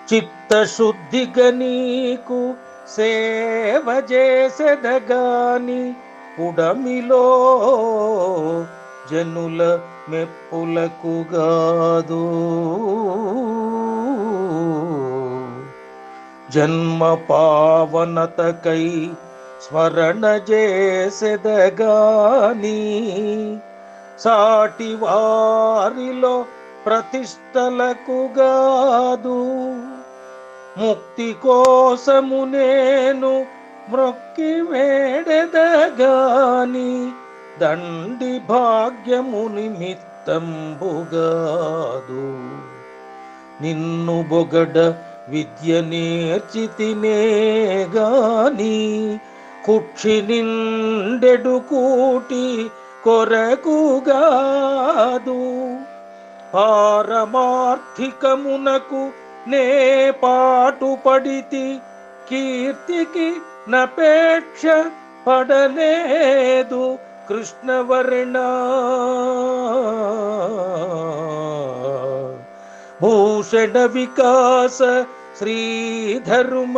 చిత్తశుద్ధిగా నీకు సేవ చేసెదగాని పుడమిలో జనుల మెప్పులకు గాదు. జన్మ పావనతకై స్మరణ చేసెదగాని సాటి వారిలో ప్రతిష్టలకు గాదు. ముక్తి కోసము నేను మ్రొక్కి వేడెదగాని దండి భాగ్యము నిమిత్తంబుగాదు. నిన్ను బొగడ విద్య నేర్చితినే గాని కుక్షి నిండెడు కూటి కొరకుగాదు. పారమార్థికమునకు నే పాటు పడితి కీర్తికి నపేక్ష పడలేదు కృష్ణవర్ణ. భూషణ వికాస శ్రీధర్మ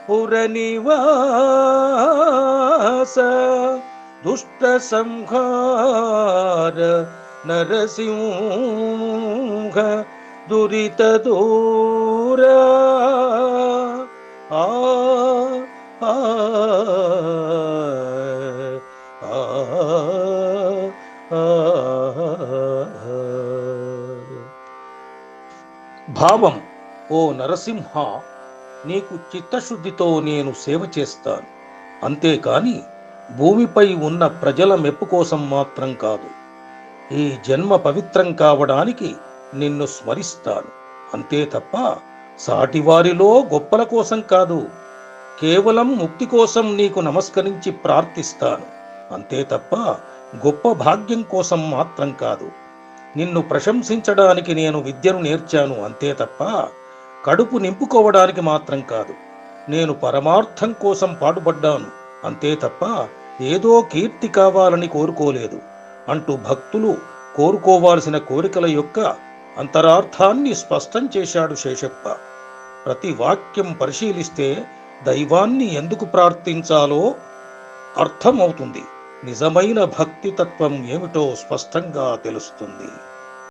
పురనివాస దుష్ట సంహార నరసింహ దురిత దూర. ఆ ఆ భావం: ఓ నరసింహ, నీకు చిత్తశుద్ధితో నేను సేవ చేస్తాను. అంతేకాని భూమిపై ఉన్న ప్రజల మెప్పు కోసం మాత్రం కాదు. ఈ జన్మ పవిత్రం కావడానికి నిన్ను స్మరిస్తాను. అంతే తప్ప సాటివారిలో గొప్పల కోసం కాదు. కేవలం ముక్తి కోసం నీకు నమస్కరించి ప్రార్థిస్తాను. అంతే తప్ప గొప్ప భాగ్యం కోసం మాత్రం కాదు. నిన్ను ప్రశంసించడానికి నేను విద్యను నేర్చాను. అంతే తప్ప కడుపు నింపుకోవడానికి మాత్రం కాదు. నేను పరమార్థం కోసం పాటుపడ్డాను. అంతే తప్ప ఏదో కీర్తి కావాలని కోరుకోలేదు అంటూ భక్తులు కోరుకోవాల్సిన కోరికల యొక్క అంతరార్థాన్ని స్పష్టం చేశాడు శేషప్ప. ప్రతి వాక్యం పరిశీలిస్తే దైవాన్ని ఎందుకు ప్రార్థించాలో అర్థమవుతుంది. నిజమైన భక్తి తత్వం ఏమిటో స్పష్టంగా తెలుస్తుంది.